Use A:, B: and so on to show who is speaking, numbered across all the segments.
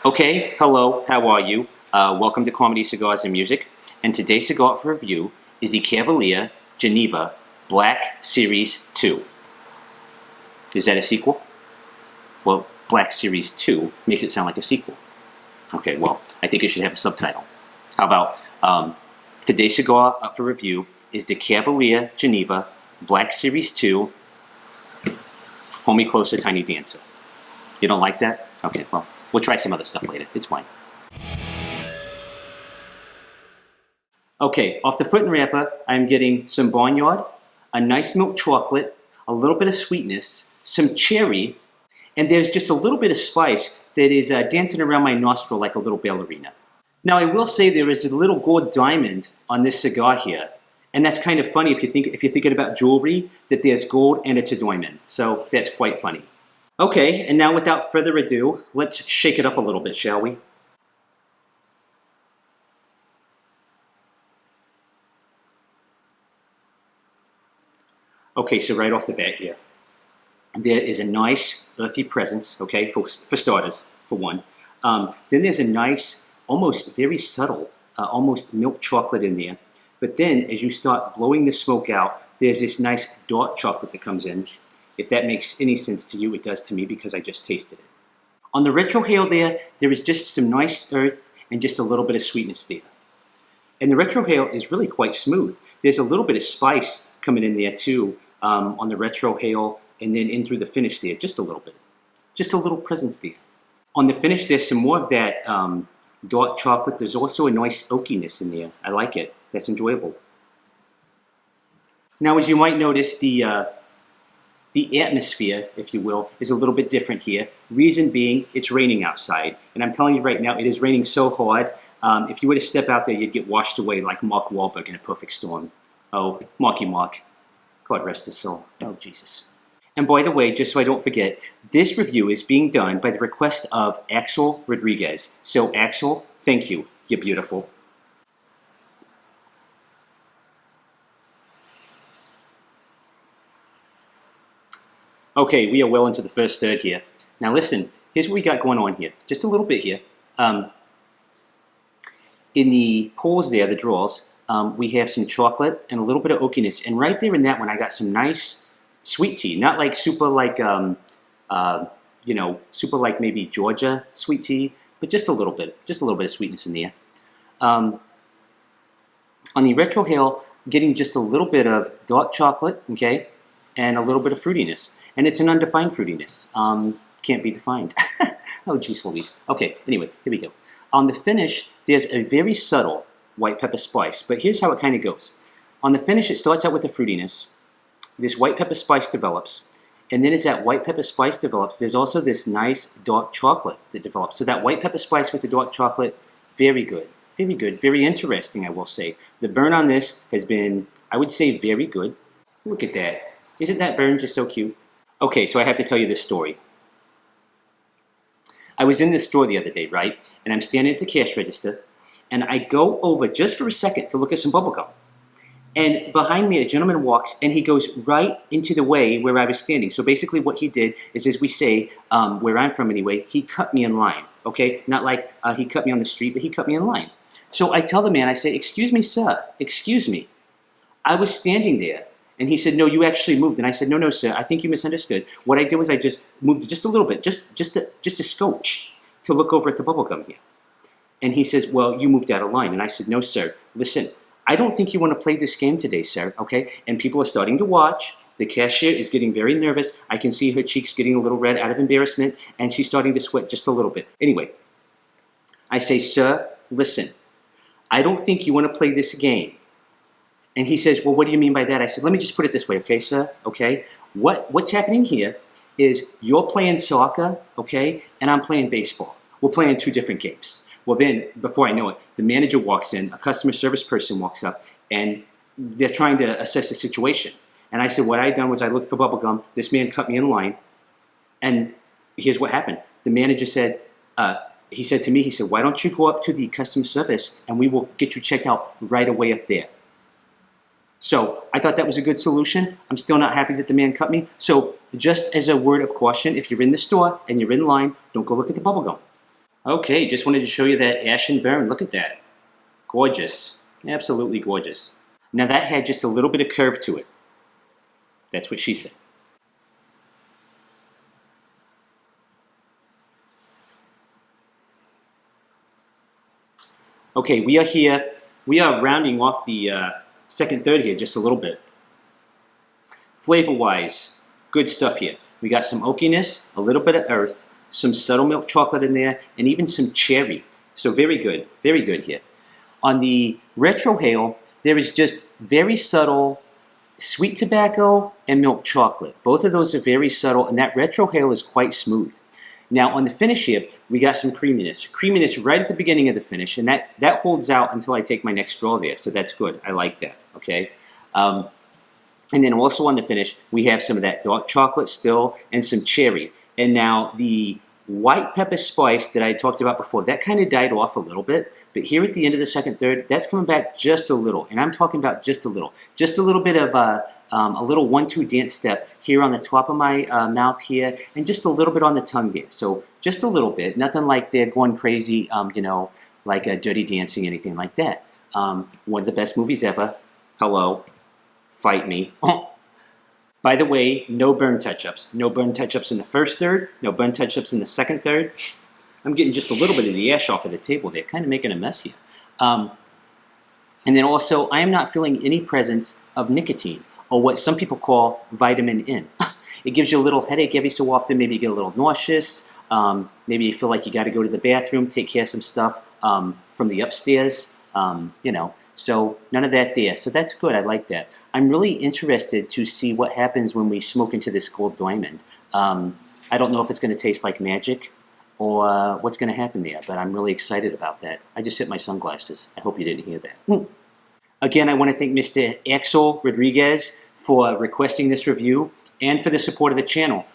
A: Okay, hello, how are you? Welcome to Comedy Cigars and Music. And today's cigar for review is the Cavalier Geneve Black Series 2. Is that a sequel? Well, Black Series 2 makes it sound like a sequel. Okay, well, I think it should have a subtitle. How about today's cigar up for review is the Cavalier Geneve Black Series 2 Hold Me Closer Tiny Dancer. You don't like that? Okay, well, we'll try some other stuff later. It's fine. Okay, off the foot and wrapper, I'm getting some barnyard, a nice milk chocolate, a little bit of sweetness, some cherry, and there's just a little bit of spice that is dancing around my nostril like a little ballerina. Now, I will say there is a little gold diamond on this cigar here, and that's kind of funny if you're thinking about jewelry, that there's gold and it's a diamond. So that's quite funny. Okay, and now without further ado, let's shake it up a little bit, shall we? Okay, so right off the bat here, there is a nice earthy presence, okay, for starters, for one. Then there's a nice, almost very subtle, almost milk chocolate in there. But then as you start blowing the smoke out, there's this nice dark chocolate that comes in. If that makes any sense to you, it does to me because I just tasted it. On the retrohale there is just some nice earth and just a little bit of sweetness there. And the retrohale is really quite smooth. There's a little bit of spice coming in there too on the retrohale and then in through the finish there, just a little bit. Just a little presence there. On the finish, there's some more of that dark chocolate. There's also a nice oakiness in there. I like it. That's enjoyable. Now, as you might notice, the atmosphere, if you will, is a little bit different here. Reason being, it's raining outside. And I'm telling you right now, it is raining so hard. If you were to step out there, you'd get washed away like Mark Wahlberg in A Perfect Storm. Oh, Marky Mark. God rest his soul. Oh, Jesus. And by the way, just so I don't forget, this review is being done by the request of Axel Rodriguez. So, Axel, thank you. You're beautiful. Okay, we are well into the first third here. Now listen, here's what we got going on here. Just a little bit here. In the pores there, the draws, we have some chocolate and a little bit of oakiness. And right there in that one, I got some nice sweet tea. Not like super like, super like maybe Georgia sweet tea, but just a little bit of sweetness in there. On the retrohale, getting just a little bit of dark chocolate, okay, and a little bit of fruitiness. And it's an undefined fruitiness. Can't be defined. Oh, geez Louise. Okay, anyway, here we go. On the finish, there's a very subtle white pepper spice, but here's how it kind of goes. On the finish, it starts out with the fruitiness. This white pepper spice develops, and then as that white pepper spice develops, there's also this nice dark chocolate that develops. So that white pepper spice with the dark chocolate, very good, very interesting, I will say. The burn on this has been, I would say, very good. Look at that. Isn't that burn just so cute? Okay, so I have to tell you this story. I was in this store the other day, right? And I'm standing at the cash register, and I go over just for a second to look at some bubble gum. And behind me, a gentleman walks, and he goes right into the way where I was standing. So basically what he did is, as we say, where I'm from anyway, he cut me in line, okay? Not like he cut me on the street, but he cut me in line. So I tell the man, I say, "Excuse me, sir, excuse me. I was standing there." And he said, "No, you actually moved." And I said, "No, sir, I think you misunderstood. What I did was I just moved just a little bit, just a scotch to look over at the bubble gum here." And he says, "Well, you moved out of line." And I said, "No, sir, listen, I don't think you want to play this game today, sir, okay?" And people are starting to watch. The cashier is getting very nervous. I can see her cheeks getting a little red out of embarrassment, and she's starting to sweat just a little bit. Anyway, I say, "Sir, listen, I don't think you want to play this game." And he says, "Well, what do you mean by that?" I said, "Let me just put it this way, okay, sir? Okay? What's happening here is you're playing soccer, okay, and I'm playing baseball. We're playing two different games." Well, then, before I know it, the manager walks in, a customer service person walks up, and they're trying to assess the situation. And I said, what I had done was I looked for bubble gum. This man cut me in line, and here's what happened. The manager said, he said to me, he said, "Why don't you go up to the customer service, and we will get you checked out right away up there." So I thought that was a good solution. I'm still not happy that the man cut me. So just as a word of caution, if you're in the store and you're in line, don't go look at the bubble gum. Okay, just wanted to show you that ashen burn. Look at that. Gorgeous. Absolutely gorgeous. Now that had just a little bit of curve to it. That's what she said. Okay, we are here. We are rounding off the second third here just a little bit. Flavor-wise, good stuff here. We got some oakiness, a little bit of earth, some subtle milk chocolate in there, and even some cherry. So very good here. On the retrohale, there is just very subtle sweet tobacco and milk chocolate. Both of those are very subtle, and that retrohale is quite smooth. Now on the finish here, we got some creaminess. Creaminess right at the beginning of the finish, and that holds out until I take my next draw there, so that's good. I like that, okay? And then also on the finish, we have some of that dark chocolate still and some cherry. And now the white pepper spice that I talked about before, that kind of died off a little bit. But here at the end of the second third, that's coming back just a little. And I'm talking about just a little. Just a little bit of a little 1-2 dance step here on the top of my mouth here, and just a little bit on the tongue there. So just a little bit. Nothing like they're going crazy, you know, like Dirty Dancing, anything like that. One of the best movies ever. Hello. Fight me. By the way, no burn touch-ups. No burn touch-ups in the first third. No burn touch-ups in the second third. I'm getting just a little bit of the ash off of the table there, kind of making a mess here. And then also, I am not feeling any presence of nicotine, or what some people call vitamin N. It gives you a little headache every so often. Maybe you get a little nauseous. Maybe you feel like you got to go to the bathroom, take care of some stuff from the upstairs. You know. So none of that there. So that's good. I like that. I'm really interested to see what happens when we smoke into this gold diamond. I don't know if it's going to taste like magic or what's going to happen there, but I'm really excited about that. I just hit my sunglasses. I hope you didn't hear that. Again, I want to thank Mr. Axel Rodriguez for requesting this review and for the support of the channel.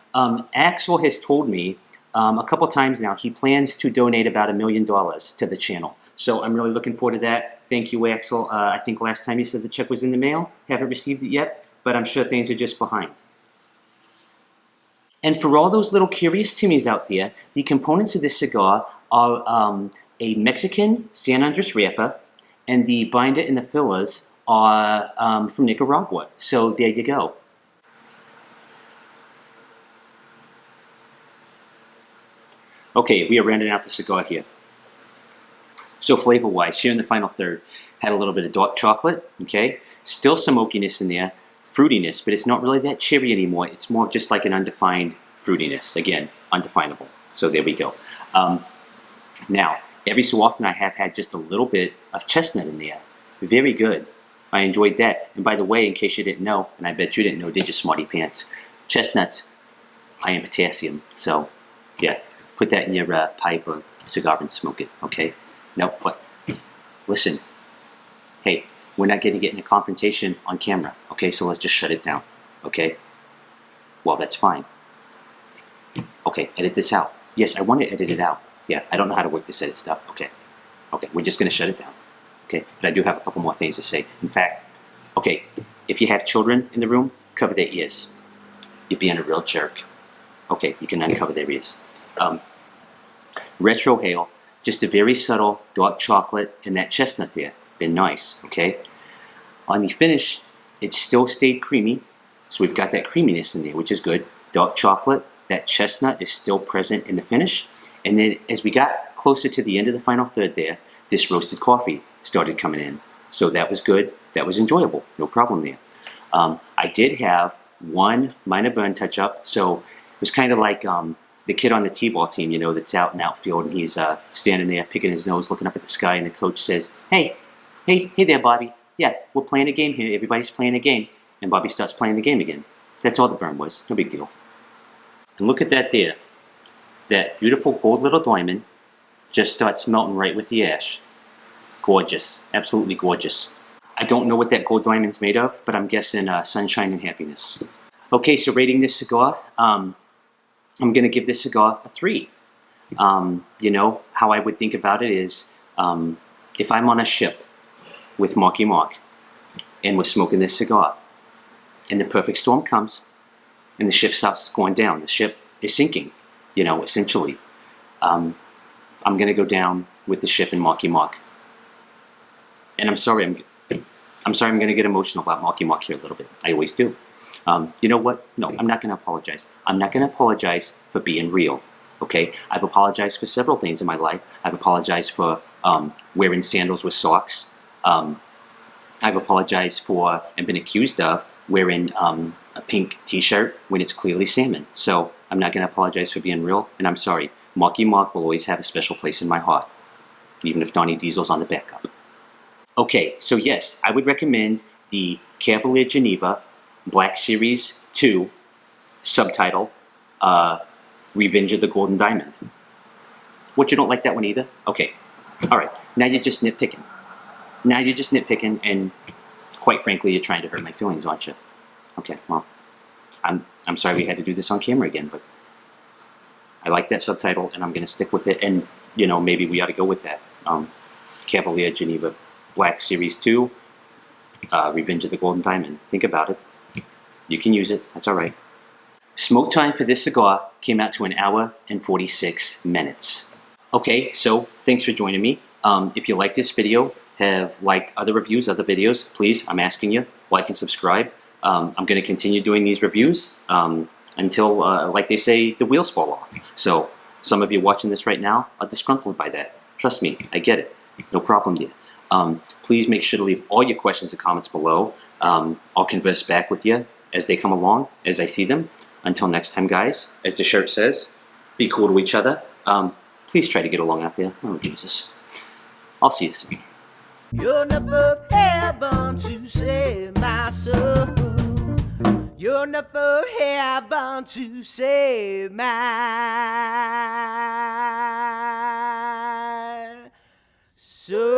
A: Axel has told me a couple times now he plans to donate about $1 million to the channel. So I'm really looking forward to that. Thank you, Axel. I think last time you said the check was in the mail. Haven't received it yet, but I'm sure things are just behind. And for all those little curious Timmies out there, the components of this cigar are a Mexican San Andres wrapper, and the binder and the fillers are from Nicaragua. So there you go. Okay, we are rounding out the cigar here. So flavor-wise, here in the final third, had a little bit of dark chocolate, okay? Still some oakiness in there, fruitiness, but it's not really that cherry anymore. It's more just like an undefined fruitiness. Again, undefinable. So there we go. Now, every so often I have had just a little bit of chestnut in there. Very good. I enjoyed that. And by the way, in case you didn't know, and I bet you didn't know, did you, smarty pants? Chestnuts, high in potassium. So, yeah, put that in your pipe or cigar and smoke it, okay? No, but listen, hey, we're not going to get in a confrontation on camera, okay? So let's just shut it down, okay? Well, that's fine. Okay, edit this out. Yes, I want to edit it out. Yeah, I don't know how to work this edit stuff. Okay, we're just going to shut it down, okay? But I do have a couple more things to say. In fact, okay, if you have children in the room, cover their ears. You're being a real jerk. Okay, you can uncover their ears. Retrohale. Just a very subtle dark chocolate and that chestnut there. Been nice, okay? On the finish, it still stayed creamy. So we've got that creaminess in there, which is good. Dark chocolate, that chestnut is still present in the finish. And then as we got closer to the end of the final third there, this roasted coffee started coming in. So that was good. That was enjoyable. No problem there. I did have one minor burn touch up. So it was kind of like the kid on the t-ball team, you know, that's out in outfield, and he's standing there picking his nose, looking up at the sky, and the coach says, hey there, Bobby. Yeah, we're playing a game here. Everybody's playing a game. And Bobby starts playing the game again. That's all the burn was. No big deal. And look at that there. That beautiful gold little diamond just starts melting right with the ash. Gorgeous. Absolutely gorgeous. I don't know what that gold diamond's made of, but I'm guessing sunshine and happiness. Okay, so rating this cigar, I'm going to give this cigar a 3. You know, how I would think about it is if I'm on a ship with Marky Mark and we're smoking this cigar and the perfect storm comes and the ship starts going down, the ship is sinking, you know, essentially. I'm I'm going to go down with the ship in Marky Mark. And I'm sorry I'm going to get emotional about Marky Mark here a little bit. I always do. You know what? No, I'm not going to apologize. I'm not going to apologize for being real. Okay? I've apologized for several things in my life. I've apologized for wearing sandals with socks. I've apologized for and been accused of wearing a pink t-shirt when it's clearly salmon. So I'm not going to apologize for being real, and I'm sorry. Marky Mark will always have a special place in my heart, even if Donnie Diesel's on the backup. Okay, so yes, I would recommend the Cavalier Geneva Black Series 2, subtitle, Revenge of the Golden Diamond. What, you don't like that one either? Okay, alright, now you're just nitpicking. Now you're just nitpicking, and quite frankly, you're trying to hurt my feelings, aren't you? Okay, well, I'm sorry we had to do this on camera again, but I like that subtitle, and I'm going to stick with it, and, you know, maybe we ought to go with that. Cavalier Geneva Black Series 2, Revenge of the Golden Diamond. Think about it. You can use it. That's all right. Smoke time for this cigar came out to 1 hour and 46 minutes. Okay, so thanks for joining me. If you like this video, have liked other reviews, other videos, please, I'm asking you, like and subscribe. I'm going to continue doing these reviews until, like they say, the wheels fall off. So some of you watching this right now are disgruntled by that. Trust me, I get it. No problem here. Please make sure to leave all your questions and comments below. I'll converse back with you as they come along, as I see them. Until next time, guys, as the shirt says, be cool to each other. Please try to get along out there. Oh, Jesus. I'll see you soon.
B: You're never heaven to save my soul. You're never heaven to save my soul.